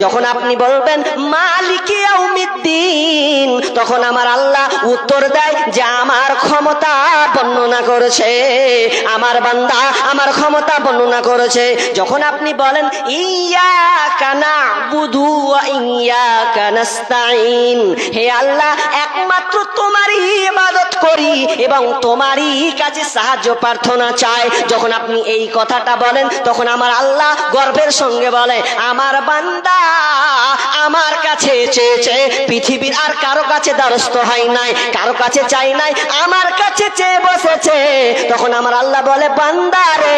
যখন আপনি বলবেন মালিক ইয়াউমিদ্দিন, তখন আমার আল্লাহ উত্তর দেয় যে আমার ক্ষমতা বর্ণনা করেছে, আমার বান্দা আমার ক্ষমতা বর্ণনা করেছে। যখন আপনি বলেন ইয়্যাকা না'বুদু ওয়া ইয়্যাকা নাস্তাঈন, হে আল্লাহ একমাত্র তোমারই ইবাদত করি এবং তোমারই কাছে সাহায্য প্রার্থনা চাই, যখন আপনি এই কথাটা বলেন তখন আমার আল্লাহ গর্বের সঙ্গে বলে আমার বান্দা আমার কাছে চেয়েছে, পৃথিবীর আর কারো কাছে দ্বারস্থ হয় নাই, কারো কাছে চাই নাই, আমার কাছে চেয়ে বসেছে। তখন আমার আল্লাহ বলে বান্দা রে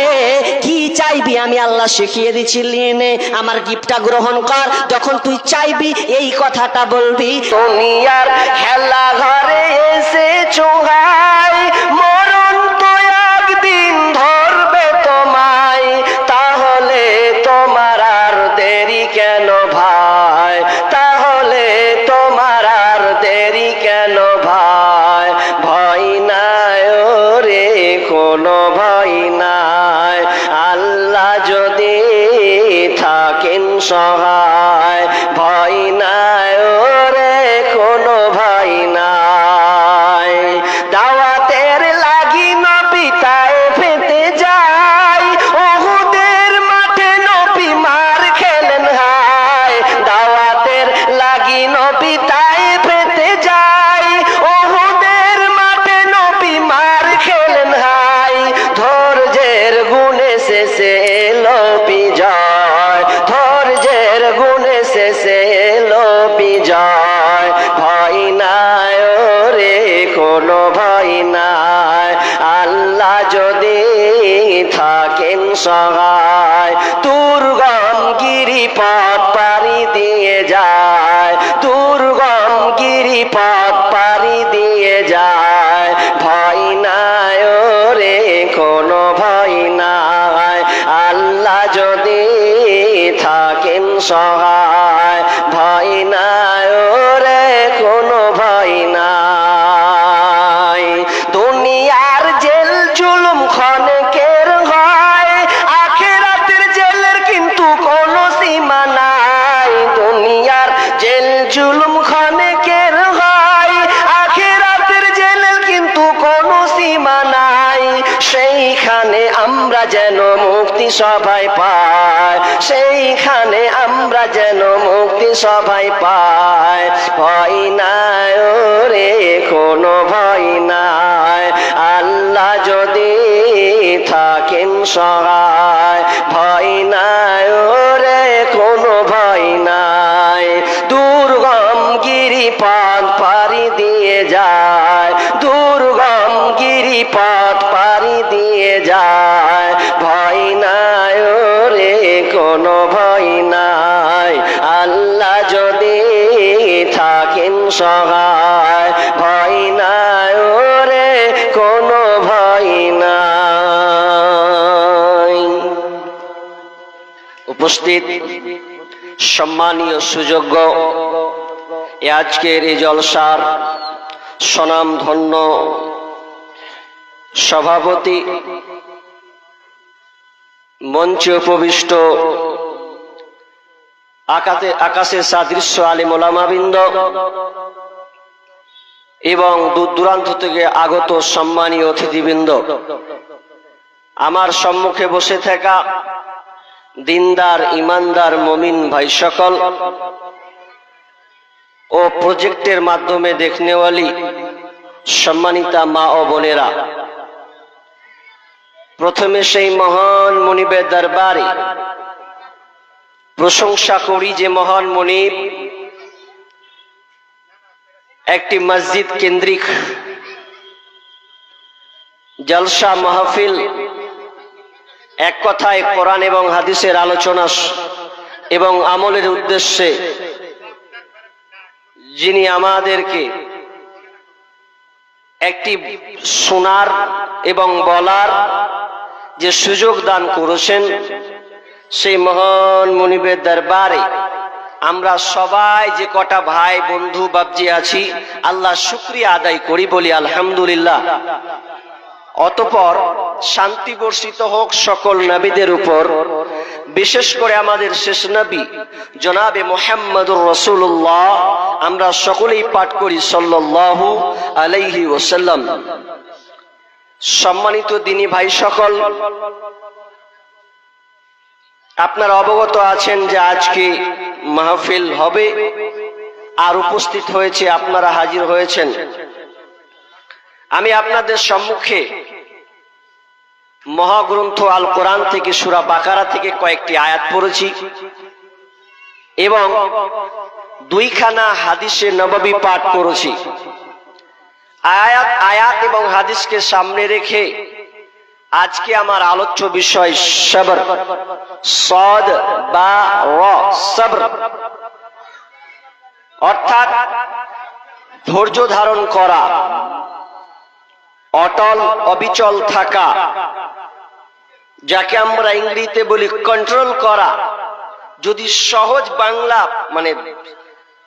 কি চাইবি আমি আল্লাহ শিখিয়ে দিচ্ছি, নে আমার গিফটটা গ্রহণ কর। যখন তুই চাইবি এই কথাটা বলবি, দুনিয়ার খেলা ঘরে এসেছো হাই, মরণ তো একদিন ধরবে তোমায়, তাহলে তোমার আর দেরি কেন ভাই, তাহলে তোমার আর দেরি কেন ভাই, ভয় নাই ওরে কোনো ভয় নাই, আল্লাহ যদি থাকেন সহায়, ভয় নাই ওরে কোনো ভয় নাই। দাওয়াতের লাগি নবী তায়েফেতে যায়, উহুদের মাঠে নবী মার খেলেন হায়, দাওয়াতের লাগি নবী তায়েফেতে যায়, উহুদের মাঠে নবী মার খেলেন হায়, ধৈর্যের গুণে শেষে এলো বিজয়, ধৈর্যের গুণে শেষে এলো বিজয়, ভয় নাই ওরে কোনো ভয় নাই, আল্লাহ যদি থাকেন সহায়, দুর্গম গিরিপথ পাড়ি দিয়ে যায়, দুর্গম গিরিপথ পাড়ি দিয়ে যায়, ভয় নাই ওরে কোনো ভয় নাই, আল্লাহ যদি থাকেন সহায়, ভয় নাই ওরে কোনো ভয় নাই। দুনিয়ার জেল জুলুম ক্ষণেকের হয়, আখিরাতের জেলের কিন্তু কোনো সীমা নাই, দুনিয়ার জেল জুলুম ক্ষণেকের হয়, আখিরাতের জেলের কিন্তু কোনো সীমা নাই, সেইখানে আমরা যেন মুক্তি সবাই পাই, সেইখানে আমরা যেন মুক্তি সবাই পাই, ভয় নাই ওরে কোনো ভয় নাই, আল্লাহ যদি থাকেন সহায়, ভয় নাই ওরে কোনো ভয় নাই, দুর্গম গিরিপথ পাড়ি দিয়ে যায়, দুর্গম গিরিপথ পাড়ি দিয়ে যায়, ভয় নাই ওরে কোনো ভয় নাই, আল্লাহ যদি থাকেন সহায়, ভয় নাই ওরে কোনো ভয় নাই। উপস্থিত সম্মানীয় সুযোগ্য আজকের এই জলসার স্বনামধন্য সভাপতি, মঞ্চে উপবিষ্ট আকাশের সাদৃশ্য আলিম ওলামাবৃন্দ এবং দূর দূরান্ত থেকে আগত সম্মানীয় অতিথিবৃন্দ, আমার সম্মুখে বসে থাকা দিনদার ইমানদার মুমিন ভাই সকল ও প্রজেক্টের মাধ্যমে দেখনেওয়ালি সম্মানিতা মা ও বোনেরা, প্রথমে সেই মহান মুনিবের দরবারে প্রশংসা করি যে মহান মুনিব একটি মসজিদ কেন্দ্রিক জলসা মাহফিল, এক কথায় কোরআন এবং হাদিসের আলোচনা এবং আমলের উদ্দেশ্যে যিনি আমাদেরকে একটি শোনার এবং বলার যে সুযোগ দান করেছেন, সেই মহান মুনিবের দরবারে আমরা সবাই যে কটা ভাই বন্ধু বাবজি আছি, আল্লাহ শুকরিয়া আদায় করি, বলি আলহামদুলিল্লাহ। অতঃপর শান্তি বর্ষিত হোক সকল নবীদের উপর, বিশেষ করে আমাদের শেষ নবী জনাবে মুহাম্মদুর রাসূলুল্লাহ। আমরা সকলেই পাঠ করি সাল্লাল্লাহু আলাইহি ওয়াসাল্লাম। সম্মানিত দিনী ভাই সকল, আপনারা অবগত আছেন যে আজকে মাহফিল হবে আর উপস্থিত হয়েছে, আপনারা হাজির হয়েছেন। আমি আপনাদের সম্মুখে মহাগ্রন্থ আল কোরআন থেকে সূরা বাকারা থেকে কয়েকটি আয়াত পড়েছি এবং দুইখানা হাদিসে নববী পাঠ করেছি। আয়াত এবং হাদিসকে সামনে রেখে আজকে আমার আলোচ্য বিষয় সবর, সদ বা র, সবর অর্থাৎ ধৈর্য ধারণ করা, অটল অবিচল থাকা, যাকে আমরা ইংরেজিতে বলি কন্ট্রোল করা। যদি সহজ বাংলা মানে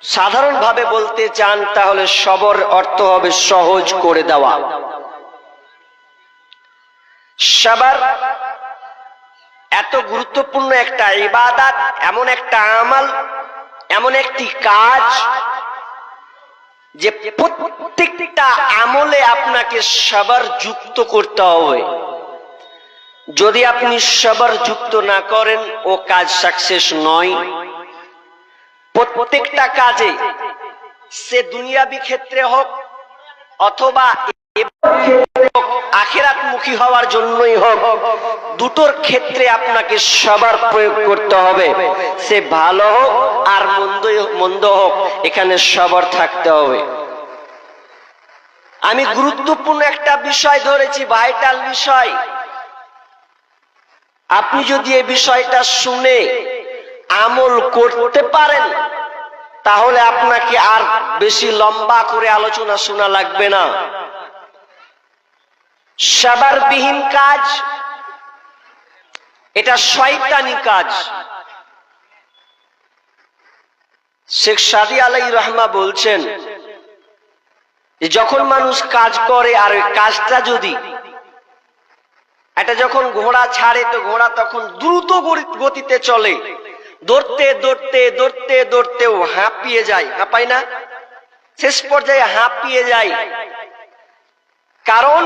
সাধারণভাবে বলতে চান তাহলে সবর অর্থ হবে সহজ করে দেওয়া। সবর এত গুরুত্বপূর্ণ একটা ইবাদত, এমন একটা আমল, এমন একটি কাজ যে প্রত্যেকটা আমলে আপনাকে সবর যুক্ত করতে হবে। যদি আপনি সবর যুক্ত না করেন ও কাজ সাকসেস নয়। প্রত্যেকটা কাজে, সে দুনিয়াবী ক্ষেত্রে হোক অথবা আখিরাতমুখী হওয়ার জন্যই হোক, দুটোর ক্ষেত্রে আপনাকে সবর প্রয়োগ করতে হবে। সে ভালো হোক আর মন্দ হোক, এখানে সবর থাকতে হবে। আমি গুরুত্বপূর্ণ একটা বিষয় ধরেছি, ভাইটাল বিষয়। আপনি যদি এই বিষয়টা শুনে আমল করতে পারেন তাহলে আপনাকে আর বেশি লম্বা করে আলোচনা শোনা লাগবে না। সবরবিহীন কাজ এটা শয়তানি কাজ। শেখ সাদি আলাইহির রহমা বলছেন যে যখন মানুষ কাজ করে আর ওই কাজটা যদি এটা যখন ঘোড়া ছাড়ে তো ঘোড়া তখন দ্রুত গতিতে চলে, দৌড়তে দৌড়তে দৌড়তে দৌড়তেও হাঁপিয়ে যায়, হাঁপায় না? শেষ পর্যায়ে হাঁপিয়ে যায়, কারণ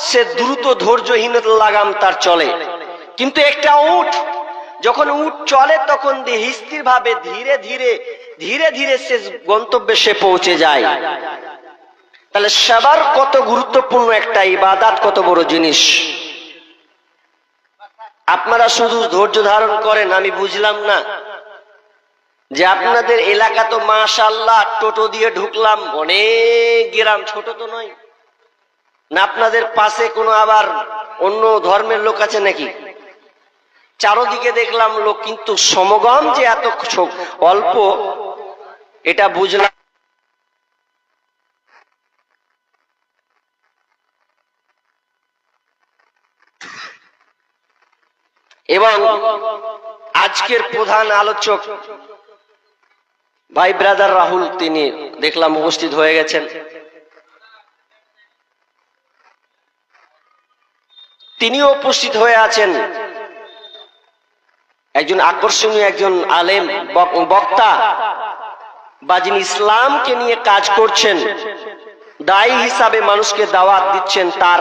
সে দ্রুত ধৈর্যহীনতা লাগাম তার চলে। কিন্তু একটা উট, যখন উট চলে তখন স্থির ভাবে ধীরে ধীরে ধীরে ধীরে সে গন্তব্যে সে পৌঁছে যায়। তাহলে সবর কত গুরুত্বপূর্ণ একটা ইবাদত, কত বড় জিনিস। আপনারা শুধু ধৈর্য ধারণ করেন, আমি বুঝলাম না যে আপনাদের এলাকা তো মাশাআল্লাহ টোটো দিয়ে ঢুকলাম, অনেক গ্রাম, ছোট তো নয় না। আপনাদের পাশে কোনো আবার অন্য ধর্মের লোক আছে নাকি? চারদিকে দেখলাম লোক, কিন্তু সমাগম যে এত অল্প এটা বুঝলাম। এবং আজকের প্রধান আলোচক ভাই ব্রাদার রাহুল, তিনি দেখলাম উপস্থিত হয়ে গেছেন। তিনিও উপস্থিত হয়ে আছেন, একজন আকর্ষণীয় একজন আলেম বক্তা বা যিনি ইসলামকে নিয়ে কাজ করছেন, দায়ী হিসাবে মানুষকে দাওয়াত দিচ্ছেন, তার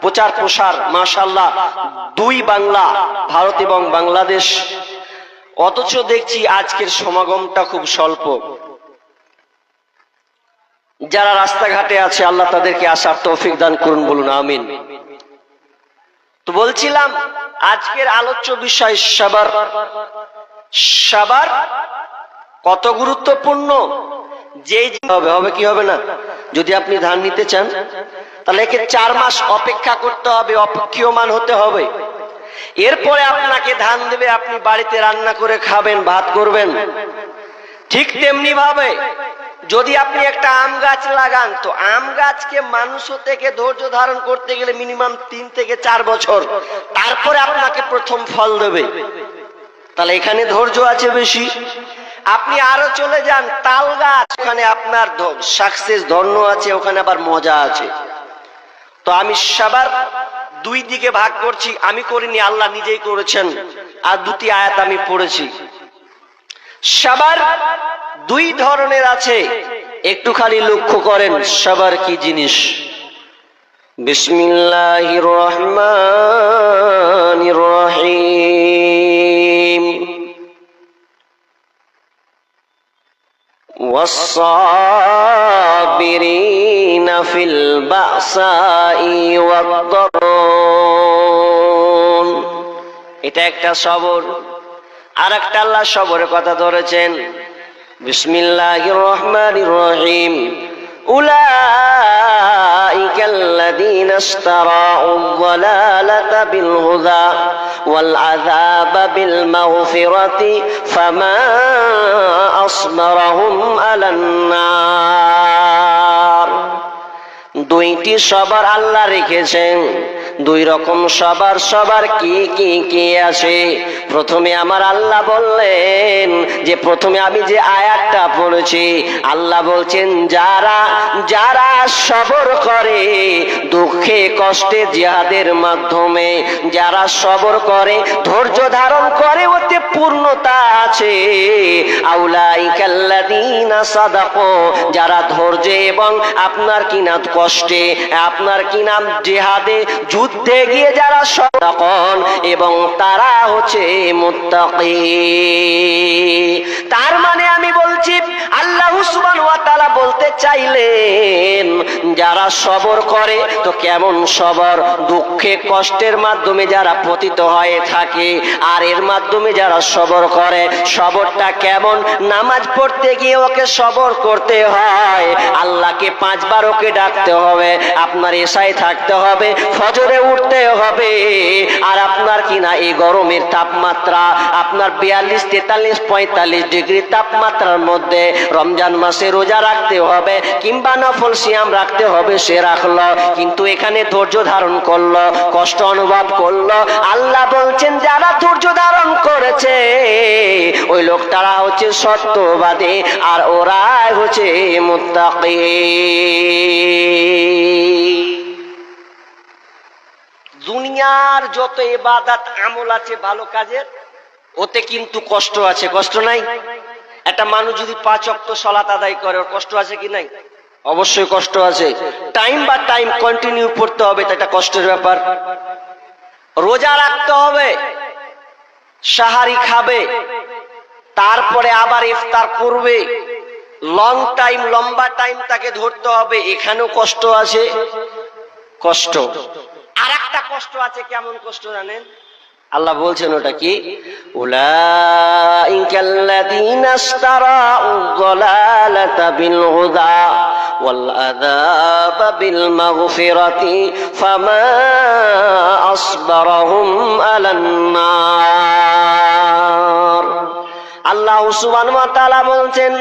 প্রচার প্রসার মাশাআল্লাহ দুই বাংলা, ভারত এবং বাংলাদেশ। অথচ দেখছি আজকের সমাগমটা খুব স্বল্প। যারা রাস্তাঘাটে আছে আল্লাহ তাদেরকে আসার তৌফিক দান করুন, বলুন আমিন। তো বলছিলাম আজকের আলোচ্য বিষয় সবর। সবর কত গুরুত্বপূর্ণ, যেই হবে কি হবে না। যদি আপনি ধান নিতে চান তাহলে একে 4 মাস অপেক্ষা করতে হবে, অপেক্ষমান হতে হবে। এরপরে আপনাকে ধান দেবে, আপনি বাড়িতে রান্না করে খাবেন, ভাত করবেন। ঠিক তেমনি ভাবে যদি আপনি একটা আম গাছ লাগান, তো আম গাছকে মানুষ থেকে ধৈর্য ধারণ করতে গেলে মিনিমাম 3 থেকে 4 বছর, তারপরে আপনাকে প্রথম ফল দেবে। তাহলে এখানে ধৈর্য আছে বেশি। আপনি আরো চলে যান তাল গাছ, ওখানে আপনার সাকসেস ধন্য আছে, ওখানে আবার মজা আছে। তো আমি সবার দুই দিকে ভাগ করছি, আমি করিনি, আল্লাহ নিজেই করেছেন। আর দুটি আয়াত আমি পড়েছি। সবার দুই ধরনের আছে, একটু খালি লক্ষ্য করেন সবার কি জিনিস। বিসমিল্লাহির রহমানির রহিম। ওয়াস-সাবিরিনা ফিল বাসাই ওয়াদ-দারর। এটা একটা সবর। আর একটা আল্লাহ সবরের কথা ধরেছেন। বিসমিল্লাহির রহমানির রহিম। উলাইকাল্লাযীনা ইশতারাউয-যালালাতা বিল-হুদা ওয়াল-আযাবা বিল-মাগফিরাতি ফামা আসবারাহুম আলান-নার। দুইটি সবার আল্লাহ রেখেছেন। দুই রকম সবার। সবার কি কি কি আছে? প্রথমে আমার আল্লাহ বললেন যে, প্রথমে আমি যে আয়াতটা পড়েছি, আল্লাহ বলছেন যারা যারা সবর করে দুঃখে কষ্টে জিহাদের মাধ্যমে, যারা সবর করে ধৈর্য ধারণ করে, ওতে পূর্ণতা আছে। আউলাইকাল্লাযীনা সাদাকু, যারা ধৈর্য এবং আপনার কিনা কষ্টে, আপনার কিনা জিহাদে যুদ্ধে গিয়ে যারা সদাকন, এবং তারা হচ্ছে মুত্তাকি। তার মানে আমি বলছি আল্লাহ সুবহানাহু ওয়া তাআলা বলতে চাইলেন যারা সবর করে, তো কেমন সবর? দুঃখে কষ্টের মাধ্যমে যারা পতিত হয়ে থাকে, আর এর মাধ্যমে যারা সবর করে, সবরটা কেমন? নামাজ পড়তে গিয়ে ওকে সবর করতে হয়, আল্লাহকে 5 বার ওকে ডাকতে হবে, আপনার এশায় থাকতে হবে, ফজরে উঠতে হবে। আর আপনার কিনা এই গরমের তাপমাত্রা আপনার 42, 43, 45 ডিগ্রি তাপমাত্রার মধ্যে রমজান মাসে রোজা রাখতে হবে, কিংবা নফল সিয়াম রাখতে হবে, সে রাখলো, কিন্তু এখানে ধৈর্য ধারণ করলো, কষ্ট অনুভব করলো। আল্লাহ বলছেন যারা ধৈর্য ধারণ করেছে ওই লোকটারা হচ্ছে সত্যবাদী, আর ওরাই হচ্ছে মুত্তাকি। দুনিয়ার যত ইবাদত আমল আছে ভালো কাজের, ওতে কিন্তু কষ্ট আছে, কষ্ট নাই? একটা মানুষ যদি 5 ওয়াক্ত সালাত আদায় করে, ওর কষ্ট আছে কি নাই? অবশ্যই কষ্ট আছে। টাইম বা টাইম কন্টিনিউ পড়তে হবে, এটা কষ্টের ব্যাপার। রোজা রাখতে হবে, সাহারি খাবে, তারপরে আবার ইফতার করবে, লং টাইম, লম্বা টাইম তাকে ধরতে হবে, এখানেও কষ্ট আছে, কষ্ট। আর একটা কষ্ট আছে, কেমন কষ্ট জানেন? আল্লাহ বলছেন ওটা কি? উলাইকাল্লাযীনা ইশতারাউয-যালালাতা বিল-হুদা ওয়াল-আযাবা বিল-মাগফিরাতি ফামা আসবারাহুম আলান-নার। আল্লাহ সুবহানাহু ওয়া তাআলা বলছেন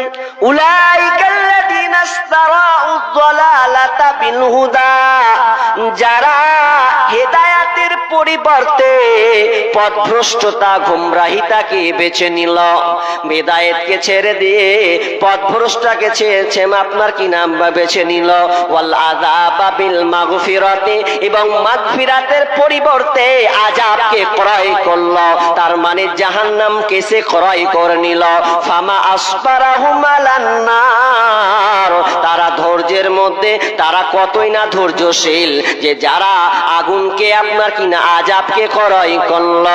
উলাইকাল্লাযীনা ইশতারাউয-যালালাতা বিল-হুদা, যারা হেদায়েতের পরিবর্তে পথভ্রষ্টতা, গুমরাহিতাকে বেছে নিল, হেদায়েতকে ছেড়ে দিয়ে পথভ্রষ্টতাকে ছেড়ে আপনার কি নাম বেছে নিল, ওয়াল আযাবা বিল মাগফিরাতি, এবং মাগফিরাতের পরিবর্তে আযাবকে ক্রয় করল, তার মানে জাহান্নামকে সে ক্রয় করে নিল। ফামা আসবারাহুম আলান-নার, তারা ধৈর্যের মধ্যে, তারা কতই না ধৈর্যশীল, যে যারা আগুনকে আপনার কিনা আযাবকে ক্রয় করল।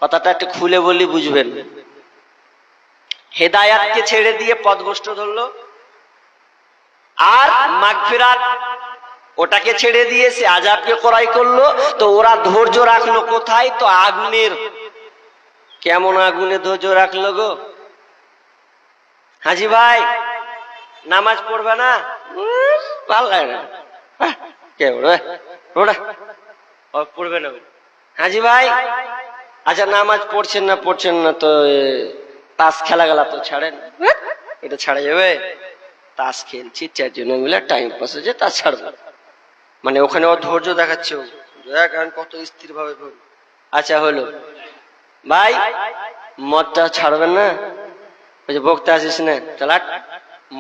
কথাটা একটু খুলে বলি বুঝবেন। হেদায়াতকে ছেড়ে দিয়ে পথভ্রষ্ট ধরলো, আর মাগফিরাত ওটাকে ছেড়ে দিয়ে সে আযাবকে ক্রয় করলো। তো ওরা ধৈর্য রাখলো কোথায়? তো আগুনের। কেমন আগুনে ধৈর্য রাখলো গো? হাজি ভাই নামাজ পড়বে না? ভালো লাগে না, কে পড়বে না? হাজি ভাই আচ্ছা নামাজ পড়ছেন না তো তাস খেলা গেলা তো ছাড়েন, এটা ছাড়া যাবে? তাস খেলছি 4 জন মিলে টাইম পাস হচ্ছে, তাস ছাড়বো মানে ওখানে ও ধৈর্য দেখাচ্ছে, কত স্থির ভাবে। আচ্ছা হলো ভাই, মদটা ছাড়বেন না? ওই যে বক্তা আসিস না, চালাট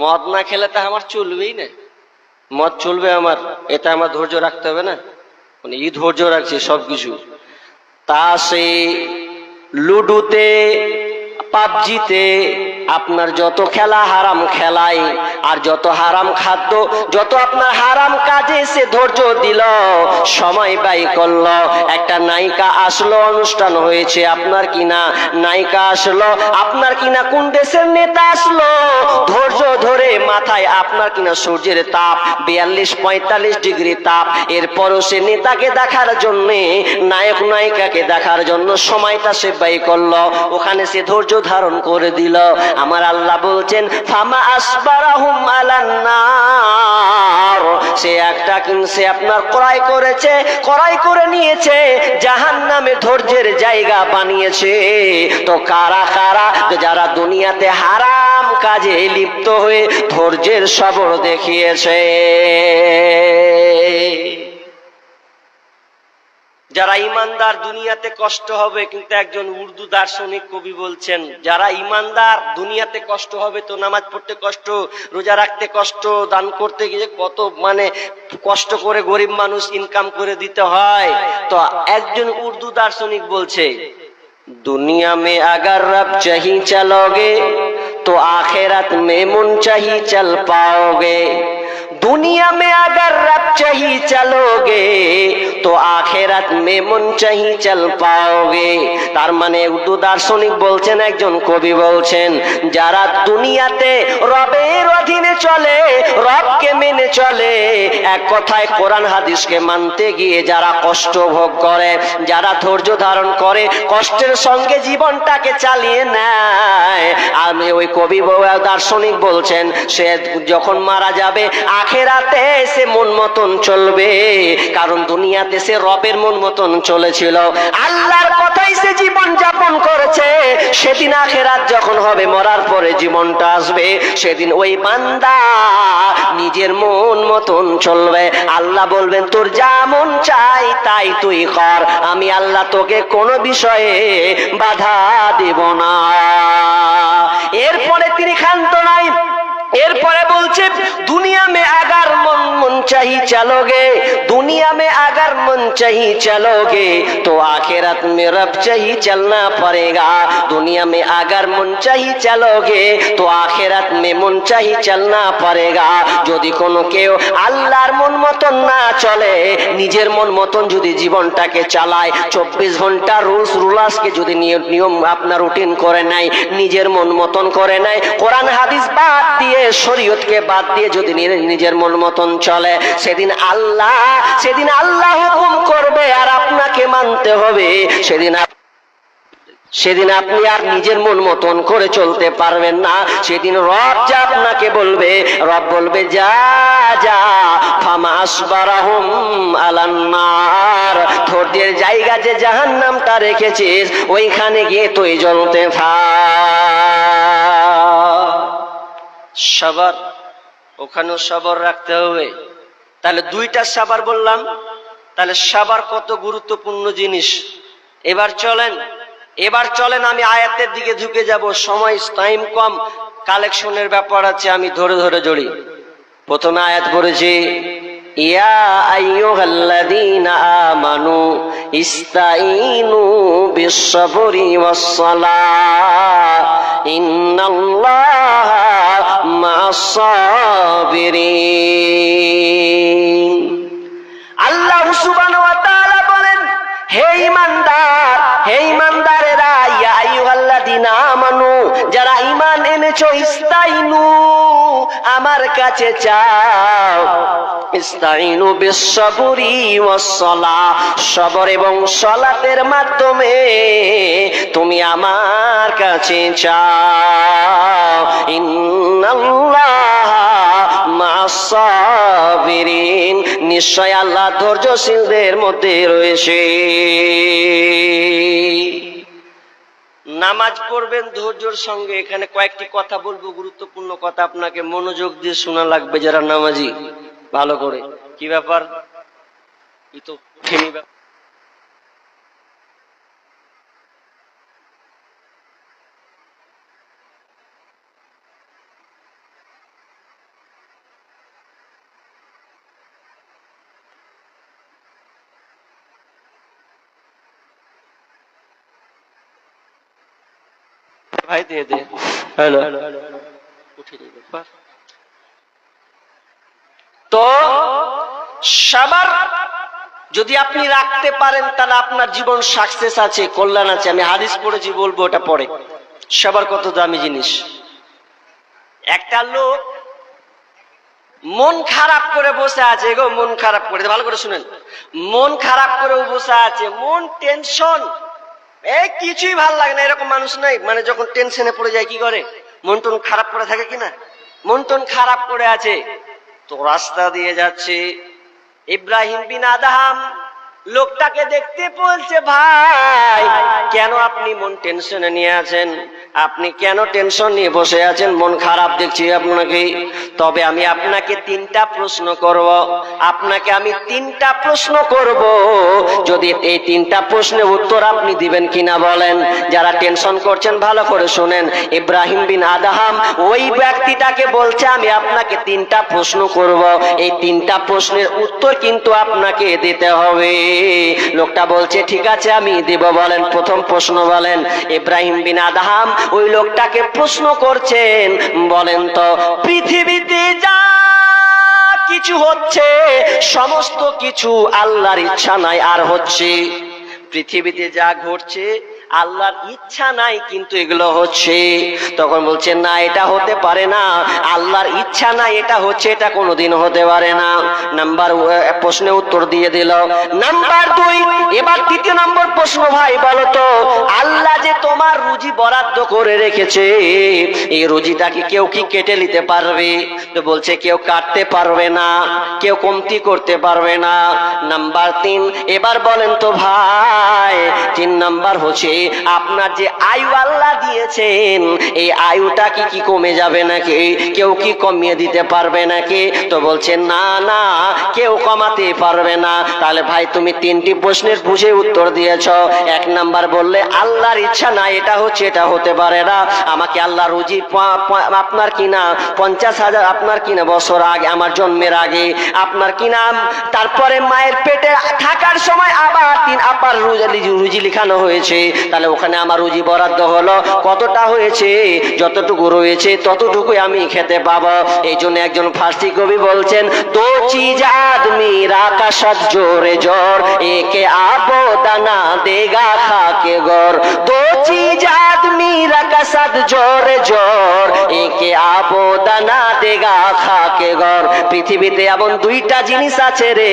মদ না খেলে তা আমার চলবেই না। মত চলবে আমার, এটা আমার ধৈর্য রাখতে হবে না, মানে এই ধৈর্য রাখছে সবকিছু। তাসে, লুডুতে, পাবজিতে আপনার যত খেলা হারাম খেলাই, আর যত হারাম খাদ্য, যত আপনার হারাম কাজে সে ধৈর্য দিল, সময় ব্যয় করলো। একটা নায়িকা আসলো, অনুষ্ঠান হয়েছে আপনার কিনা, নায়িকা আসলো আপনার কিনা, কোন দেশের নেতা আসলো, ধৈর্য ধরে মাথায় আপনার কিনা সূর্যের তাপ 42-45 ডিগ্রি তাপ, এরপরও সে নেতাকে দেখার জন্য, নায়ক নায়িকাকে দেখার জন্য সময়টা সে ব্যয় করলো, ওখানে সে ধৈর্য ধারণ করে দিল। আমার আল্লাহ বলছেন ফামা আসবারাহুম আলান নার, সে একটা কিনছে আপনার ক্রয় করেছে, ক্রয় করে নিয়েছে, জাহান্নামে ধৈর্যের জায়গা বানিয়েছে। তো কারা কারা, যারা দুনিয়াতে হারাম কাজে লিপ্ত হয়ে ধৈর্যের সবর দেখিয়েছে, যারা ইমানদার দুনিয়াতে কষ্ট হবে। কিন্তু একজন উর্দু দার্শনিক কবি বলছেন যারা ইমানদার দুনিয়াতে কষ্ট হবে, তো নামাজ পড়তে কষ্ট, রোজা রাখতে কষ্ট, দান করতে গিয়ে কত মানে কষ্ট করে গরিব মানুষ ইনকাম করে দিতে হয়। তো একজন উর্দু দার্শনিক বলছে दुनिया में अगर रब चाही चलोगे तो आखिरत में मुनचाही चल पाओगे, दुनिया में अगर रब चाही चलोगे तो आखिरत में मुनचाही चल पाओगे। तार माने उर्दू दार्शनिक बोलছেন, একজন কবি বলছেন যারা দুনিয়াতে রবের অধীনে চলে, রবকে মেনে চলে, এক কথায় কোরআন হাদিসকে মানতে গিয়ে যারা কষ্ট ভোগ করে, যারা ধৈর্য ধারণ করে, কষ্টের সঙ্গে জীবনটাকে চালিয়ে নেয়, আমি ওই কবি দার্শনিক বলছেন সে যখন মারা যাবে আখেরাতে সে মন মতন চলবে, কারণ দুনিয়াতে সে রবের মন মতন চলেছিল, আল্লাহর কথাই সে জীবন যাপন করেছে। সেদিন আখেরাত যখন হবে, মরার পরে জীবনটা আসবে, সেদিন ওই বান্দা নিজের মন মতন চলবে। আল্লাহ বলবেন তোর যা মন চাই তাই তুই কর, আমি আল্লাহ তোকে কোনো বিষয়ে বাধা দেব না। এরপরে তিনি ক্ষান্ত নাই, এরপরে বলছে দুনিয়া মে আগার মন চাহি চলোগে, दुनिया में अगर मन चाही चलोगे तो आखिरत में रब चाही चलना पड़ेगा, दुनिया में अगर मन चाही चलोगे तो आखिरत में मन चाही चलना पड़ेगा। যদি কোনো কেউ আল্লাহর মন মতন না চলে, নিজের মন মতন যদি জীবনটাকে চালায়, 24 ঘন্টা রুলস রুলাসকে যদি নিয়ম আপনার রুটিন করে নেয়, নিজের মন মতন করে নেয়, কোরআন হাদিস বাদ দিয়ে, শরীয়তকে বাদ দিয়ে যদি নিজের মন মতন চলে, সেদিন আল্লাহ হুকুম করবে আর আপনাকে মানতে হবে। সেদিন আপনি আর নিজের মন মতন করে চলতে পারবেন না। সেদিন রব যা আপনাকে বলবে, রব বলবে যা যা ফামা আসবারাহুম আলান নার, ধৈর্যের জায়গা যে জাহান্নামটা রেখেছিস ওইখানে গিয়ে তুই জ্বলতে থাক। সবর, ওখানেও সবর রাখতে হবে। তাহলে দুইটা সাবার বললাম, তাহলে সাবার কত গুরুত্বপূর্ণ জিনিস। এবার চলেন আমি আয়াতের দিকে ঝুঁকে যাব, সময় টাইম কম, কালেকশনের ব্যাপার আছে, আমি ধরে ধরে জড়ি। প্রথমে আয়াত পড়েছি ইয়া আইয়ুহাল্লাযীনা আমানু ইস্তাঈনু বিস-সাবরি ওয়াস-সালাহ ইন্নাল্লাহা মা'আস-সাবিরিন। আল্লাহ সুবহানাহু ওয়া তাআলা বলেন হে ঈমানদার, হে ঈমানদারেরা, ইয়া আইয়ুহাল্লাযীনা আমানু, যারা ঈমান এনেছো, ইস্তাঈনু, আমার কাছে চাও, ইস্তাঈনু বিস-সাবরি ওয়াস-সালাহ, সবর এবং সালাতের মাধ্যমে তুমি আমার কাছে চাও, ইন্নাল্লাহা মা'আস-সাবিরিন, নিশ্চয় আল্লাহ ধৈর্যশীলদের মধ্যে রয়েছে। নামাজ পড়বেন ধৈর্যের সঙ্গে। এখানে কয়েকটি কথা বলবো, গুরুত্বপূর্ণ কথা, আপনাকে মনোযোগ দিয়ে শোনা লাগবে যারা নামাজি, ভালো করে। কি ব্যাপার? এই তো ফেনি ব্যাপার। ভাই দিয়ে দে। হ্যালো, তো সবার যদি আপনি রাখতে পারেন তাহলে আপনার জীবন সাকসেস আছে, কল্যাণ আছে। আমি হাদিস পড়েছি, বলবো ওটা পরে। সবার কত দামি জিনিস। একটা লোক মন খারাপ করে বসে আছে গো, মন খারাপ করে, ভালো করে শুনেন, মন খারাপ করে বসে আছে, মন টেনশন, এই কিছুই ভাল লাগে না। এরকম মানুষ নাই মানে যখন টেনশনে পড়ে যায় কি করে, মন টন খারাপ করে থাকে কিনা, মন টন খারাপ করে আছে। তো রাস্তা দিয়ে যাচ্ছে ইব্রাহিম বিন আদহাম, লোকটাকে দেখতে বলছে, ভাই কেন আপনি মন টেনশনে নিয়ে আছেন, আপনি কেন টেনশন নিয়ে বসে আছেন, মন খারাপ দেখছি আপনাকে। তবে আমি আপনাকে তিনটা প্রশ্ন করব, আপনাকে আমি তিনটা প্রশ্ন করব, যদি এই তিনটা প্রশ্নের উত্তর আপনি দিবেন কিনা বলেন। যারা টেনশন করছেন ভালো করে শুনেন, ইব্রাহিম বিন আদহাম ওই ব্যক্তিটাকে বলছে আমি আপনাকে তিনটা প্রশ্ন করব, এই তিনটা প্রশ্নের উত্তর কিন্তু আপনাকে দিতে হবে। লোকটা বলছে ঠিক আছে আমি দেব। বলেন প্রথম প্রশ্ন বলেন। ইব্রাহিম বিন আদহাম ওই লোকটাকে প্রশ্ন করছেন, বলেন তো পৃথিবীতে যা কিছু হচ্ছে সমস্ত কিছু আল্লাহর ইচ্ছা নাই আর হচ্ছে? পৃথিবীতে যা ঘটছে আল্লাহর ইচ্ছা নাই কিন্তু এগুলো হচ্ছে। তখন বলছে না, এটা হতে পারে না, আল্লাহর ইচ্ছা নাই এটা হচ্ছে, এটা কোনোদিন হতে পারে না। নাম্বার প্রশ্নে উত্তর দিয়ে দিল। নাম্বার 2, এবার তৃতীয় নম্বর প্রশ্ন, ভাই বলো তো আল্লাহ যে তোমার রুজি বরাদ্দ করে রেখেছে, এই রুজিটা কি কেউ কি কেটে নিতে পারবে? তো বলছে কেউ কাটতে পারবে না, কেউ কমতি করতে পারবে না। নাম্বার 3, এবার বলেন তো ভাই 3 নাম্বার হচ্ছে আপনার যে আয়ু আল্লাহ দিয়েছেন, এই আয়ুটা কি কমে যাবে নাকি, কেউ কি কমিয়ে দিতে পারবে নাকি? তো বলছে না না, কেউ কমাতে পারবে না। তাহলে ভাই তুমি 3টি প্রশ্নের বুঝে উত্তর দিয়েছ। 1 নাম্বার বললে আল্লাহর ইচ্ছা না এটা হচ্ছে, এটা হতে পারে না, আমাকে আল্লাহ রুজি আপনার কিনা 50,000 আপনার কিনা বছর আগে, আমার জন্মের আগে আপনার কিনা, তারপরে মায়ের পেটে থাকার সময় আবার 3 আপার রুজি লিখানো হয়েছে। তাহলে ওখানে আমার রুজি বরাদ্দ হলো, কতটা হয়েছে, যতটুকু রয়েছে ততটুকুই আমি খেতে পাবো। এই জন্য একজন ফার্সি কবি বলছেন, দো চিজ আদমি রাকা সাত জোরে জোর, একে আবো দানা দেগা খাকে গর। দো চিজ আদমি রাকা সাত জোরে জোর, একে আবো দানা দেগা খাকে গর। পৃথিবীতে এমন 2টা জিনিস আছে রে,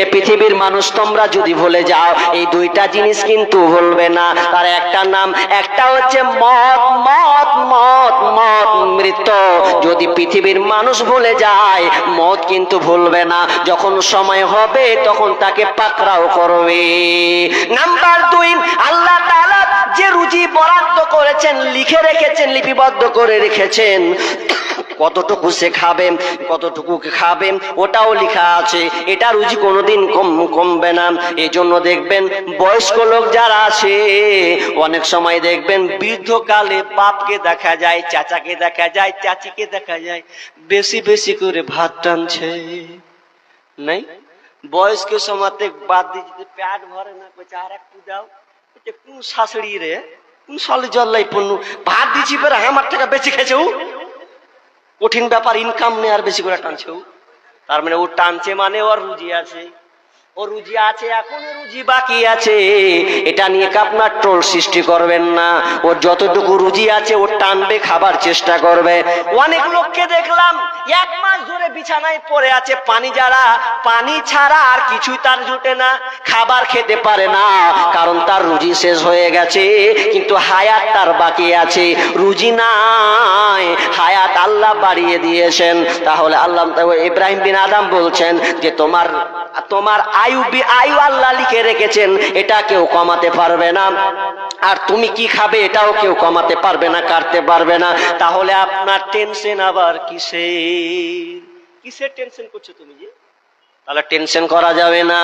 এ পৃথিবীর মানুষ তোমরা যদি ভুলে যাও, এই 2টা জিনিস কিন্তু ভুলবে না। তার একটা নাম, একটা হচ্ছে মত, মত মত মত মৃত্যু। যদি পৃথিবীর মানুষ ভুলে যায়, মত কিন্তু ভুলবে না, যখন সময় হবে তখন তাকে পাকড়াও করবে। নাম্বার 2, আল্লাহ তাআলা যে রুজি বরাদ্দ করেছেন, লিখে রেখেছেন, লিপিবদ্ধ করে রেখেছেন, কতটুকু সে খাবে, কতটুকু খাবে ওটাও লেখা আছে। এটা রুজি কোনোদিন কমবে না। এই জন্য দেখবেন বয়স্ক লোক যারা আছে, অনেক সময় দেখবেন বৃদ্ধকালে বাপকে দেখা যায়, চাচাকে দেখা যায়, চাচিকে দেখা যায় বেশি বেশি করে ভাত টানছে, নাই বয়স্কের সময়তে বাদ দিয়ে পেট ভরে না, কইছে আর একটু দাও। কোন শাশুড়ি রে, কোন সালে জল্লাই পণ্য ভাত দিচ্ছি পরে আমার টাকা বেঁচে খেয়েছে, কঠিন ব্যাপার, ইনকাম নেই আর বেশি করে টানছে। তার মানে ও টানছে মানে ওর রুজি আছে, ও রুজি আছে, এখনো রুজি বাকি আছে। এটা নিয়ে আপনার ট্রোল সৃষ্টি করবেন না। ওর যতটুকু রুজি আছে ও টানবে, খাবার চেষ্টা করবে। অনেক লোককে দেখলাম 1 মাস ধরে বিছানায় পড়ে আছে, পানি যারা, পানি ছাড়া আর কিছুই তার জুটে না, খাবার খেতে পারে না, কারণ তার রুজি শেষ হয়ে গেছে, কিন্তু হায়াত তার বাকি আছে। রুজি নাই, হায়াত আল্লাহ বাড়িয়ে দিয়েছেন। তাহলে আল্লাহ ইব্রাহিম বিন আদম বলছেন যে তোমার আয়ু আল্লাহ লিখে রেখেছেন, এটা কেউ কমাতে পারবে না। আর তুমি কি খাবে এটাও কেউ কমাতে পারবে না, কাটতে পারবে না। তাহলে আপনার টেনশন আবার কিসের টেনশন করছো তুমি? যে তাহলে টেনশন করা যাবে না,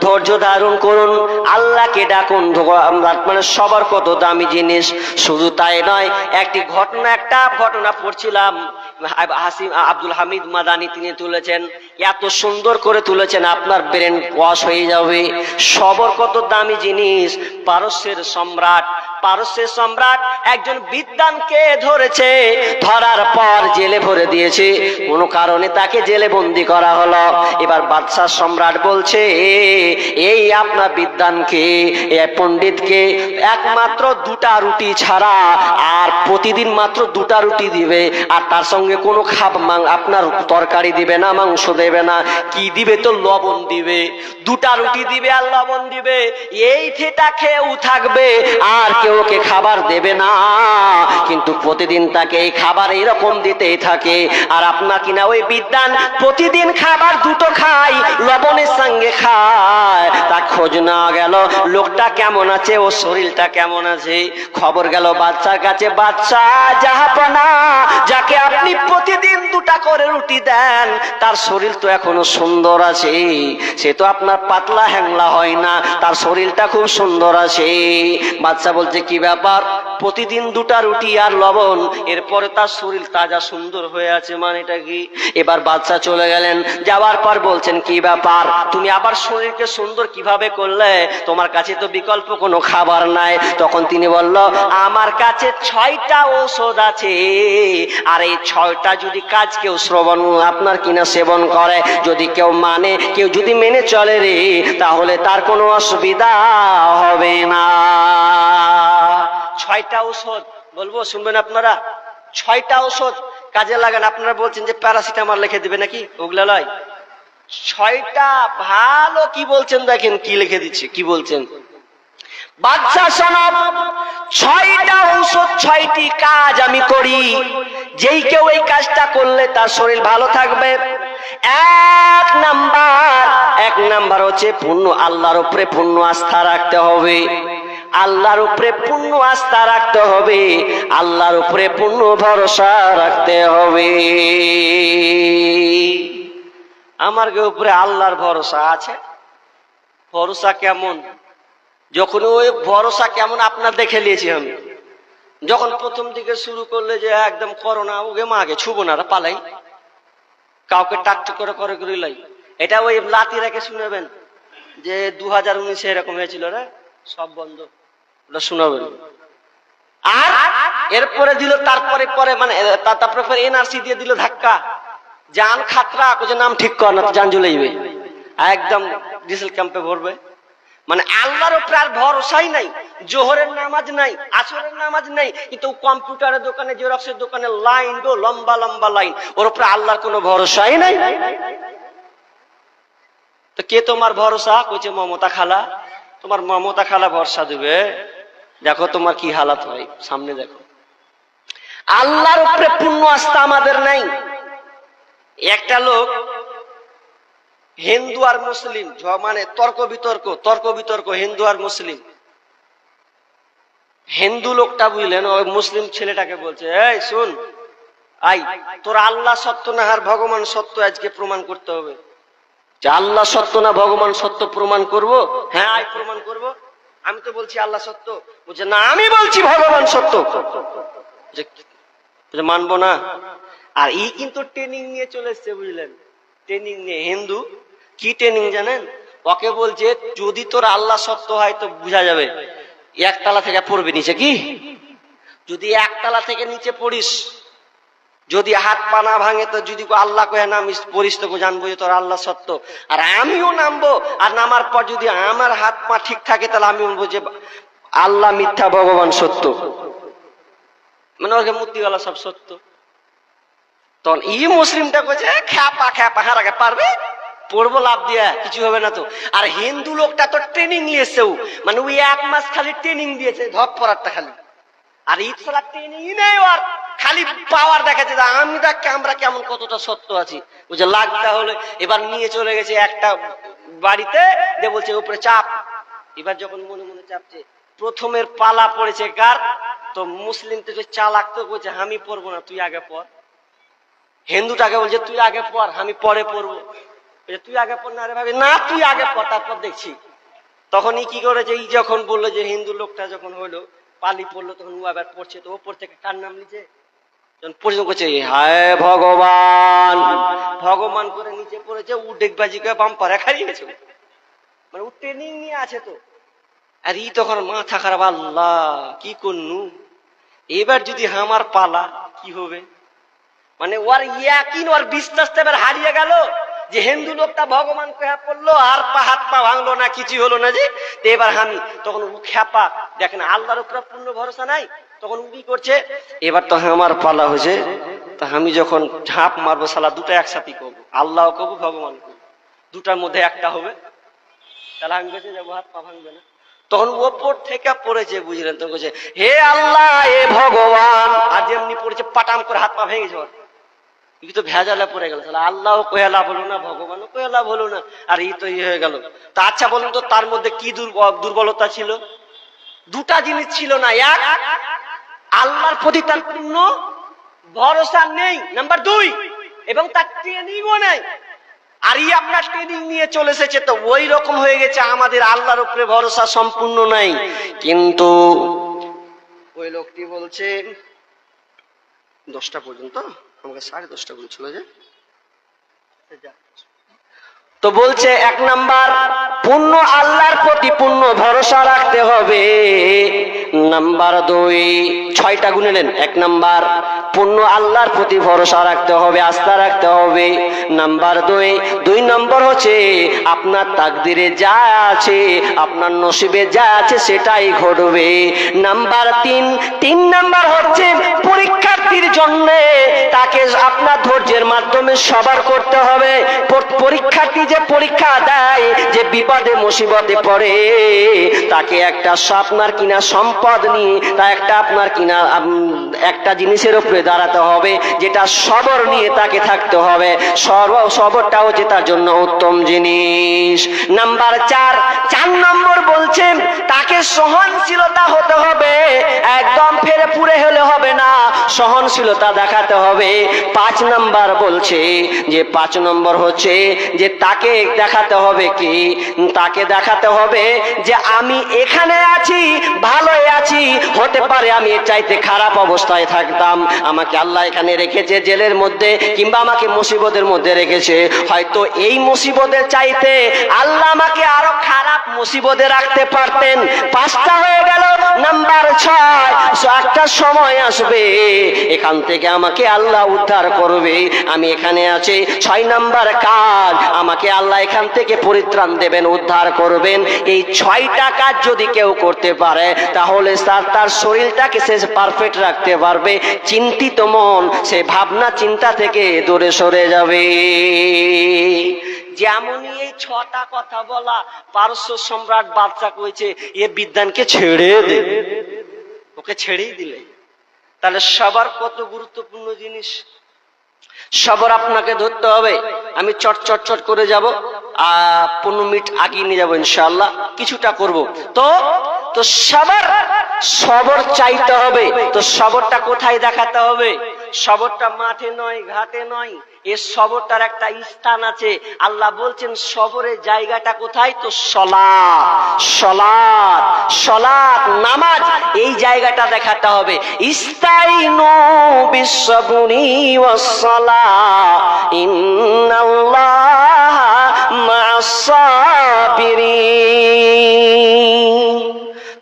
ধৈর্য ধারণ করুন, আল্লাহকে ডাকুন। মানে সবার কত দামি জিনিস। শুধু তাই নয়, একটা ঘটনা পড়ছিলাম, আব্দুল হামিদ মাদানি তিনি তুলেছেন, এত সুন্দর করে তুলেছেন আপনার ব্রেন ওয়াশ হয়ে যাবে। সবর কত দামি জিনিস। পারস্যের সম্রাট একজন বিদ্বানকে ধরেছে, ধরার পর জেলে ভরে দিয়েছে, কোনো কারণে তাকে জেলে বন্দি করা হলো। এবার বাদশাহ সম্রাট বলছে, এই আপনার বিদ্বানকে, এই পণ্ডিতকে একমাত্র 2টা রুটি ছাড়া আর প্রতিদিন মাত্র 2টা রুটি দিবে, আর তার সঙ্গে কোনো আপনার তরকারি দিবে না, মাংস দেবে না। কি দিবে? তো লবণ দিবে। 2টা রুটি দিবে আর লবণ দিবে। এই থেটা খেয়েও থাকবে, আর কেউ ওকে খাবার দেবে না, কিন্তু প্রতিদিন তাকে এই খাবার এইরকম দিতেই থাকে। আর আপনার কিনা ওই বিদ্বান প্রতিদিন খাবার 2টো খায়, লবণের সঙ্গে খায়। তা খোঁজ না গেল লোকটা কেমন আছে, ও শরীরটা কেমন আছে। খবর গেল বাদশার কাছে, বাদশা জাহাপনা, যাকে আপনি প্রতিদিন 2টা করে রুটি দেন, তার শরীর তো এখনো সুন্দর আছে। সে তো আপনার পাতলা হ্যাংলা হয় না, তার শরীরটা খুব সুন্দর আছে। বাদশা বলছে, কি ব্যাপার? প্রতিদিন 2টা রুটি আর লবণ, এরপরে তার শরীর তাজা সুন্দর হয়ে আছে, মানে এটা কি? এবার বাদশা চলে গেলেন। যাওয়ার পর বলছেন, কি ব্যাপার, তুমি আবার শরীরকে সুন্দর কিভাবে করলে? তোমার কাছে তো বিকল্প কোনো খাবার নাই। তখন তিনি বলল, আমার কাছে 6টা ঔষধ আছে, আর এই 6টা যদি কাজ কেউ আপনার কিনা সেবন করে, যদি কেউ কেউ যদি মেনে চলে রে, তাহলে তার কোনো অসুবিধা হবে না। 6টা ঔষধ বলবো, শুনবেন আপনারা? 6টা ঔষধ কাজে লাগান। আপনারা বলছেন যে প্যারাসিটামল লিখে দিবে নাকি, ওগুলা লয়। 6টা ভালো কি বলছেন, দেখেন কি লিখে দিচ্ছে, কি বলছেন। বাদশা শোনাব, 6টা ঔষধ, 6টি কাজ আমি করি, যেই কেউ এই কাজটা করলে তার শরীর ভালো থাকবে। এক নাম্বার হচ্ছে পূর্ণ আল্লাহর উপরে পূর্ণ আস্থা রাখতে হবে। আল্লাহর উপরে পূর্ণ আস্থা রাখতে হবে, আল্লাহর উপরে পূর্ণ ভরসা রাখতে হবে। আমার উপরে আল্লাহর ভরসা আছে। ভরসা কেমন? যখন ওই ভরসা কেমন আপনার দেখে নিয়েছি আমি। যখন প্রথম দিকে শুরু করলে যে একদম করোনা, ওকে মাগে ছুবো না, পালাই, কাউকে টাকটু করে লাই। এটা ওই লাতি রেখে শুনেবেন যে 2019 এরকম হয়েছিল রে, সব বন্ধ, শুনাবেন। আর এরপরে দিল, তারপরে তারপরে এনআরসি দিয়ে দিল ধাক্কা, জান খাতরা, যে নাম ঠিক কর না তো জান চলে যাবে, একদম ডিসেল ক্যাম্পে ভরবে। মানে আল্লাহর উপরে আর ভরসাই নাই। জোহরের নামাজ নাই, আসরের নামাজ নাই, কিন্তু কম্পিউটারের দোকানে, জেরক্সের দোকানে লাইন তো লম্বা লম্বা লাইন, ওর উপরে আল্লাহর কোনো ভরসাই নাই। তো কে তোমার ভরসা? কইছে মমতা খালা। তোমার মমতা খালা ভরসা দিবে? দেখো তোমার কি হালাত হয়, সামনে দেখো। আল্লাহর উপরে পূর্ণ আস্থা আমাদের নাই। একটা লোক হিন্দু আর মুসলিম, মানে তর্ক বিতর্ক হিন্দু আর মুসলিম। হিন্দু লোকটা বুঝলেন, ওই মুসলিম ছেলেটাকে বলছে, এই শুন, তোর আল্লাহ সত্য না আর ভগবান সত্য আজকে প্রমাণ করতে হবে। আল্লাহ সত্য না ভগবান সত্য প্রমাণ করব? হ্যাঁ, প্রমাণ করব। আমি তো বলছি আল্লাহ সত্য। বলছে, না, আমি বলছি ভগবান সত্য। মানবো না। আর কিন্তু ট্রেনিং নিয়ে চলে এসছে, বুঝলেন? ট্রেনিং নিয়ে। হিন্দু কি ট্রেনিং জানেন? ওকে বলছে, যদি তোর আল্লাহ সত্য হয় তো বুঝা যাবে, 1 তলা থেকে পড়বে নিচে। কি? যদি 1 তলা থেকে নিচে পড়িস, যদি হাত পা না ভাঙে, তো যদি আল্লাহ কয়ে নামিস পড়িস, তো জানবো যে তোর আল্লাহ সত্য। আর আমিও নামবো, আর নামার পর যদি আমার হাত পা ঠিক থাকে, তাহলে আমি বলবো যে আল্লাহ মিথ্যা, ভগবান সত্য। মানে ওকে মূর্তিওয়ালা সব সত্য। তখন মুসলিমটা বলছে, খ্যাপা হারাকে পারবে, পড়বো লাভ দিয়া, কিছু হবে না তো। আর হিন্দু লোকটা তো ট্রেনিং নিয়েছেও, মানে ওই 1 মাস খালি ট্রেনিং দিয়েছে, ধপ পড়ারটা খালি। আর ঈদ ছাড়া ট্রেনিং নেই, আর খালি পাওয়ার দেখাচ্ছে আমরা কেমন কতটা সত্য আছি, বুঝে লাগতে হলে। এবার নিয়ে চলে গেছে একটা বাড়িতে, যে বলছে উপরে চাপ। এবার যখন মনে মনে চাপছে, প্রথমের পালা পড়েছে কার? তো মুসলিম তো চালাক, তো বলছে আমি পড়বো না, তুই আগে পড়। হিন্দুটাকে বলছে, তুই আগে পড়, আমি পরে পড়বো। তুই আগে পড় না রে ভাবি, না তুই আগে পড়, তারপর দেখছি। তখন কি করেছে, যখন বললো যে হিন্দু লোকটা যখন হলো পালি পড়লো, তখন ও আবার পড়ছে। তো ওপর থেকে কার নাম লিখে? পরিশ্রম করছে, হায় ভগবান ভগবান করে নিচে পড়েছে, উডেকবাজি করে বাম্পারে হারিয়ে গেছে, মানে ও ট্রেনিং নিয়ে আছে তো। আর ই তখন মাথা খারাপ, আল্লাহ কি করনু, এবার যদি আমার পালা কি হবে, মানে ওর ইয়াকিন ওর বিশ্বাসটা এবার হারিয়ে গেল যে হিন্দু লোকটা ভগবান খেয়া পড়লো আর হাত পা ভাঙলো না, কিছু হলো না, যে এবার আমি তখন ও খেপা দেখেন আল্লাহর উপর পূর্ণ ভরসা নাই, তখন ও কি করছে, এবার তো আমার পালা হয়েছে, তা আমি যখন ঝাঁপ মারবো শালা দুটা একসাথে করবো, আল্লাহ কবু ভগবান কবু, দুটার মধ্যে একটা হবে, তাহলে আমি বেঁচে যাবো, হাত পা ভাঙবে না। তখন ওপর থেকে পড়েছে, বুঝলেন, তখন বলছে হে আল্লাহ এ ভগবান, আর যেমনি পড়েছে পাটাম করে হাত পা ভেঙে যাওয়ার, তো ভেজালে পড়ে গেল, তাহলে আল্লাহ কোয়া লাভ হলো না, ভগবানও কোয়া লাভ হলো না, আর এই তো ইয়ে হয়ে গেল। তা আচ্ছা বলুন তো তার মধ্যে কি দুর্বলতা ছিল? দুটা জিনিস ছিল না, এক আল্লাহর প্রতি তার পূর্ণ ভরসা নেই, নাম্বার দুই এবং তার ট্রেনিংও নেই। আর ই আপনার ট্রেনিং নিয়ে চলে এসেছে, তো ওই রকম হয়ে গেছে, আমাদের আল্লাহর উপরে ভরসা সম্পূর্ণ নাই। কিন্তু ওই লোকটি বলছে 10টা পর্যন্ত, আমাকে 10:30 বলছিল যে, তো বলছে 1 নাম্বার পূর্ণ আল্লাহর প্রতি পূর্ণ ভরসা রাখতে হবে, নাম্বার 2 6টা গুনে নেন, 1 নাম্বার পূর্ণ আল্লাহর প্রতি ভরসা রাখতে হবে, আস্থা রাখতে হবে, নাম্বার 2 নম্বর হচ্ছে আপনার তাকদিরে যা আছে, আপনার নসিবে যা আছে সেটাই ঘটবে, নাম্বার 3 নাম্বার হচ্ছে পরীক্ষার্থীর জন্য তাকে আপনার ধৈর্যের মাধ্যমে সবার করতে হবে। পরীক্ষার্থী যে পরীক্ষা দেয়, যে বিপদে মুসিবতে পড়ে, তাকে একটা আপনার কিনা সম্পদ নিয়ে তা একটা আপনার কিনা একটা জিনিসের উপরে দাঁড়াতে হবে, যেটা সবর নিয়ে তাকে থাকতে হবে, সবরটা হচ্ছে তার জন্য উত্তম জিনিস। নাম্বার 4 নম্বর বলছেন তাকে সহনশীলতা হতে হবে, একদম ফেরে পুরে হলে হবে না, সহনশীলতা দেখাতে হবে। 5 নাম্বার বলছে যে 5 নম্বর হচ্ছে যে তাকে দেখাতে হবে কি, তাকে দেখাতে হবে যে আমি এখানে আছি, ভালোই আছি, হতে পারে আমি এর চাইতে খারাপ অবস্থায় থাকতাম, আমাকে আল্লাহ এখানে রেখেছে জেলের মধ্যে, কিংবা আমাকে মুসিবতের মধ্যে রেখেছে, হয়তো এই মুসিবতের চাইতে আল্লাহ আমাকে আরো খারাপ মুসিবতে রাখতে পারতেন। 5টা হয়ে গেল। নাম্বার 6 একটা সময় আসবে এখান থেকে আমাকে আল্লাহ উদ্ধার করবে, আমি এখানে আছি। 6 নাম্বার কাজ, আমাকে আল্লাহ এখান থেকে পরিত্রাণ দেবেন, উদ্ধার করবেন। এই 6টা কাজ যদি কেউ করতে পারে, তাহলে তার শরীরটাকে সে পারফেক্ট রাখতে পারবে, চিন্তিত মন সে ভাবনা চিন্তা থেকে দূরে সরে যাবে। যেমনই এই 6টা কথা বলা, পারস্য সম্রাট বাদশা কইছে এ বিদ্বানকে ছেড়ে দে, ওকে ছেড়েই দিলে। তাহলে সবার কত গুরুত্বপূর্ণ জিনিস, সবর আপনাকে ধরতে হবে। আমি চট করে যাব, 15 মিনিট আগিয়ে নিয়ে যাবো ইনশাআল্লাহ, কিছুটা করব। তো সবর চাইতে হবে। তো সবরটা কোথায় দেখাতে হবে? সবরটা মাঠে নয়, ঘাটে নয়, এর সবরটার একটা স্থান আছে। আল্লাহ বলছেন সবরের জায়গাটা কোথায়? তো সলাত নামাজ, এই জায়গাটা দেখাতে হবে। ইস্তাইনু বিসসবরি ওয়াসসালাহ ইন্নাল্লাহা মা'আস সাবিরিন।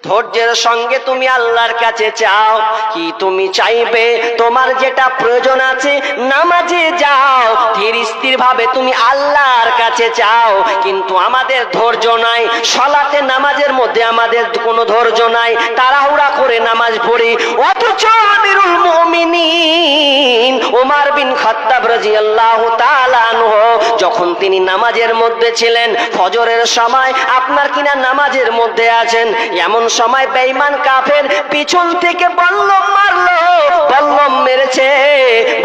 ধৈর্যের সঙ্গে তুমি আল্লাহর কাছে চাও, কি তুমি চাইবে তোমার যেটা প্রয়োজন আছে, নামাজে যাও, ধীর স্থির ভাবে তুমি আল্লাহর কাছে চাও। কিন্তু আমাদের ধৈর্য নাই, সালাতে নামাজের মধ্যে আমাদের কোনো ধৈর্য নাই, তাড়াহুড়া করে নামাজ পড়ি। অথচ আমিরুল মুমিনিন ওমর বিন খাত্তাব রাদিয়াল্লাহু তাআলা আনহু যখন তিনি নামাজের মধ্যে ছিলেন, ফজরের সময় আপনার কিনা নামাজের মধ্যে আছেন, এমন সময় বেঈমান কাফের পিছন থেকে বল্লম মারলো, বল্লম মেরেছে।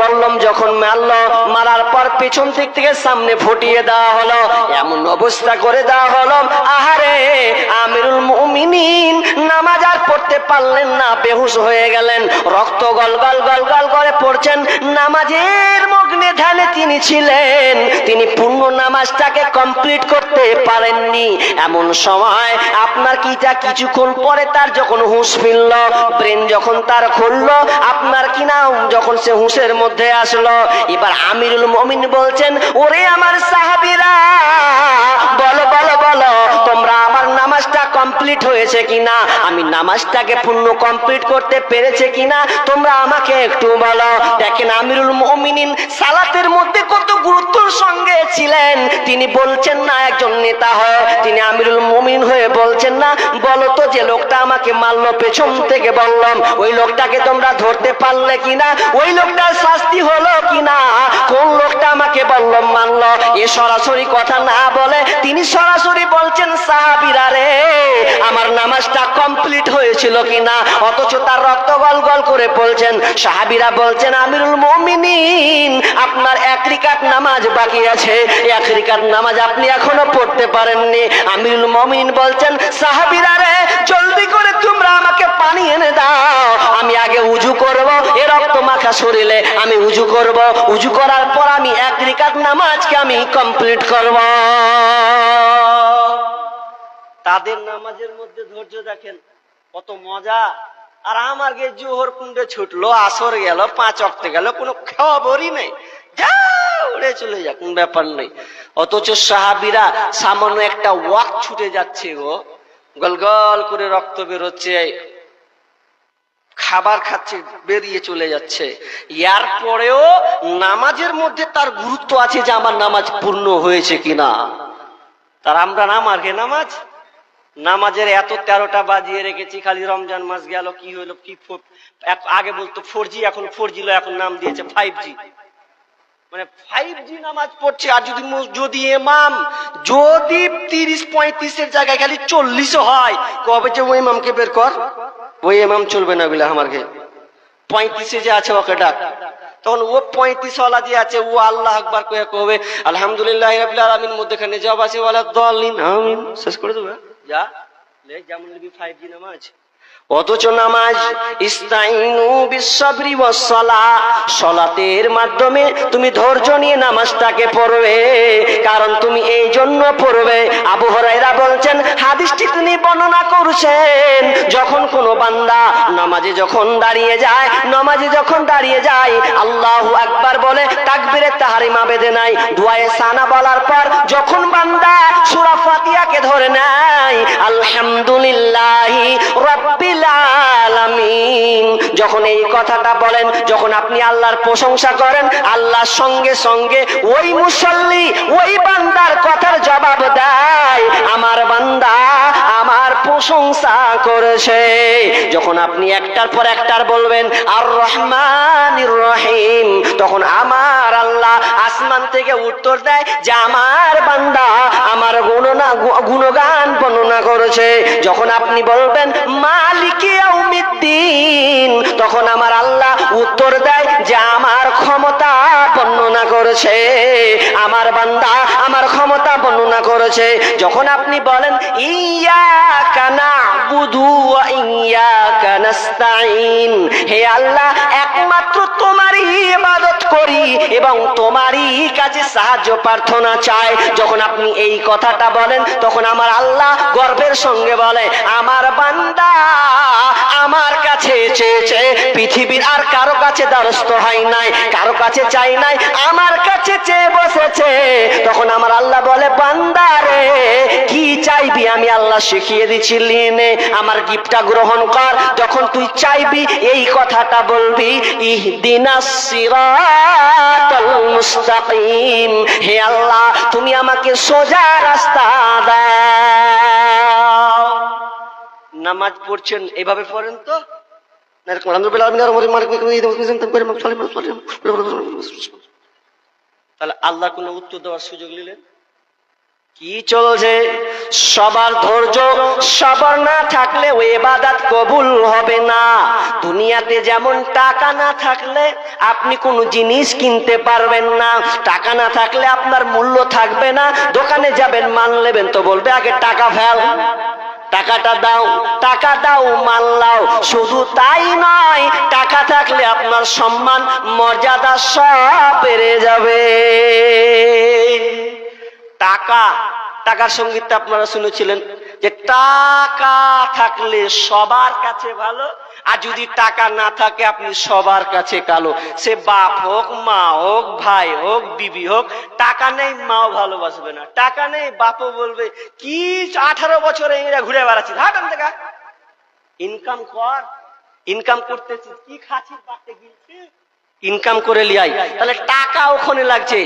বল্লম যখন মারলো, মারার পর পিছন দিক থেকে সামনে ফুটিয়ে দেওয়া হলো, এমন অবস্থা করে দেওয়া হলো, আহারে আমিরুল মুমিনিন নামাজ আর পড়তে পারলেন না, বেহুশ হয়ে গেলেন, রক্ত গল করে পড়ছেন। নামাজের মগ্নে ধ্যানে তিনি ছিলেন, তিনি পূর্ণ নামাজটাকে কমপ্লিট করতে পারেননি। এমন সময় আপনার কিছুক্ষণ পরে তার যখন হুঁশ ফিরল, ব্রেন যখন তার খুলল, আপনার কি কিনা যখন সে হুঁশের মধ্যে আসলো, এবার আমিরুল মুমিন বলছেন, ওরে আমার সাহাবীরা, বলো বলো বলো তোমরা আমার নামাজটা কমপ্লিট হয়েছে কিনা, আমি নামাজটাকে পূর্ণ কমপ্লিট করতে পেরেছে কিনা তোমরা আমাকে একটু বলো। দেখেন আমিরুল মুমিনিন সালাতের মধ্যে কত গুরুত্বর সঙ্গে ছিলেন। তিনি বলছেন না একজন নেতা হয়, তিনি আমিরুল মুমিন হয়ে বলছেন না, বলো তো যে লোকটা আমাকে মারলো পেছন থেকে বললাম, ওই লোকটাকে তোমরা ধরতে পারলে কিনা, ওই লোকটার শাস্তি হলো কিনা, কোন লোকটা আমাকে বললো মানলো। এ সরাসরি কথা না বলে তিনি সরাসরি বলছেন, সাহাবীরা রে, আমার নামাজটা কমপ্লিট হয়েছিল কিনা, অথচ তার রক্ত গল গল করে বলছেন। সাহাবীরা বলছেন, আমিরুল মুমিনিন আপনার এক রিকাত নামাজ বাকি আছে, এক রিকাত নামাজ আপনি এখনো পড়তে পারেননি। আমিরুল মুমিনিন বলছেন, সাহাবীরা রে, জলদি করে তোমরা আমাকে পানি এনে দাও, আমি আগে উযু করব, এ রক্ত মাখা শরীরে আমি উযু করব, উযু করার পর আমি এক রিকাত নামাজকে আমি কমপ্লিট করব। তাদের নামাজের মধ্যে ধৈর্য দেখেন কত মজা। আর আমার গে জোহর কুণ্ডে ছুটলো, আসর গেল, 5 ওয়াক্ত গেল, কোনো খবরই নেই, যা উড়ে চলে যা, কোন ব্যাপার নেই। অথচ সাহাবীরা সামান্য একটা ওয়াক্ত ছুটে যাচ্ছে, গো গল গল করে রক্ত বেরোচ্ছে, খাবার খাচ্ছে, বেরিয়ে চলে যাচ্ছে। এর পরেও নামাজের মধ্যে তার গুরুত্ব আছে যে আমার নামাজ পূর্ণ হয়েছে কিনা। তার আমরা নামাজে নামাজের এত 13টা বাজিয়ে রেখেছি, খালি রমজান মাস গেল, কি হইলো, কি আগে বলতো 4G, এখন 4G এখন নাম দিয়েছে 5G, মানে 5G নামাজ পড়ছে। আর যদি ইমাম যদি 30-35 জায়গায় খালি 40 হয়, কবে যে ওই ইমামকে বের কর, ওই ইমাম চলবে না বলে আমাকে 35 যে আছে ওকে ডাক। তখন ও 35 ওয়ালা যে আছে ও আল্লাহ আকবার কয়ে কবে আলহামদুলিল্লাহ রাব্বিল আলামিন, মধ্যখানে জবাব আছে ওয়ালা দাল্লিন, আমিন, শেষ করে দেবে, যা লে যেমন লিবি 5G নামাজ। অথচ নামাজ ইস্তাইনু বিসসাবরি ওয়াস সালাহ, সালাতের মাধ্যমে তুমি ধৈর্য নিয়ে নামাজটাকে পড়বে, কারণ তুমি এই জন্য পড়বে। আবু হুরায়রা বলছেন, হাদিসটি তিনি বর্ণনা করেছেন, যখন কোনো বান্দা নামাজে যখন দাঁড়িয়ে যায় আল্লাহু আকবার বলে তাকবীরে তাহরিমা বেঁধে নাই, দুআয়ে সানা বলার পর যখন বান্দা সূরা ফাতিহাকে ধরে নেয়, আলহামদুলিল্লাহি রাব্বিল আলামিন, যখন এই কথাটা বলেন, যখন আপনি আল্লাহর প্রশংসা করেন, আল্লাহর সঙ্গে সঙ্গে ওই মুসল্লি ওই বান্দার কথার জবাব দেয়, আমার বান্দা আমার প্রশংসা করেছে। যখন আপনি একটার পর একটার বলবেন আর রহমানির রহিম, তখন আমার আল্লাহ আসমান থেকে উত্তর দেয় যে আমার বান্দা আমার গুণগান বর্ণনা করেছে। যখন আপনি বলবেন মালিকি ইয়াউমিদ্দিন, তখন আমার আল্লাহ উত্তর দেয় যে আমার ক্ষমতা বর্ণনা করেছে, আমার বান্দা আমার ক্ষমতা বর্ণনা করেছে। যখন আপনি বলেন ইয়াকা না'বুদু ওয়া ইয়াকা নাস্তাঈন, হে আল্লাহ একমাত্র তোমারই ইবাদত করি এবং তোমারই কাছে সাহায্য প্রার্থনা চাই, যখন আপনি এই কথাটা বলেন, তখন আমার আল্লাহ গর্বের সঙ্গে বলে, আমার বান্দা আমার কাছে চেয়েছে, পৃথিবীর আর কারো কাছে দ্বারস্থ হয় নাই, কারো কাছে চাই নাই, আমার কাছে চেয়ে বসেছে। তখন আমার আল্লাহ বলে, বান্দা রে কি চাইবি আমি আল্লাহ শিখিয়ে দিচ্ছি, নে আমার গিফটটা গ্রহণ কর। যখন তুই চাইবি এই কথাটা বলবি, ইহদিনাস সিরাতাল মুস্তাকিম, হে আল্লাহ তুমি আমাকে সোজা রাস্তা দাও। নামাজ পড়ছেন এভাবে পড়েন তো, তাহলে আল্লাহ কোনো উত্তর দেওয়ার সুযোগ নিলেন? কি চলছে? সবার ধৈর্য, সবার না থাকলে ওই ইবাদত কবুল হবে না। দুনিয়াতে যেমন টাকা না থাকলে আপনি কোনো জিনিস কিনতে পারবেন না, টাকা না থাকলে আপনার মূল্য থাকবে না। দোকানে যাবেন, মাল নেবেন তো বলবে আগে টাকা ফেল, টাকাটা দাও, টাকা দাও, মাল নাও। শুধু তাই নয়, টাকা থাকলে আপনার সম্মান মর্যাদা সব বেড়ে যাবে। টাকার সঙ্গীতটা আপনারা শুনেছিলেন যে টাকা থাকলে সবার কাছে ভালো, আর যদি টাকা না থাকে আপনি সবার কাছে কালো, সে বাপ হোক, মা হোক, ভাই হোক, বিবি হোক, টাকা নেই মাও ভালোবাসবে না, টাকা নেই বাপও বলবে কি 18 বছরে এরা ঘুরে বেড়াচ্ছি, হাঁটান দেখা ইনকাম কর, ইনকাম করতেছিস কি খাচ্ছিস, বাড়তে গিয়েছিস ইনকাম করে লিয়াই, তাহলে টাকা ওখানে লাগছে।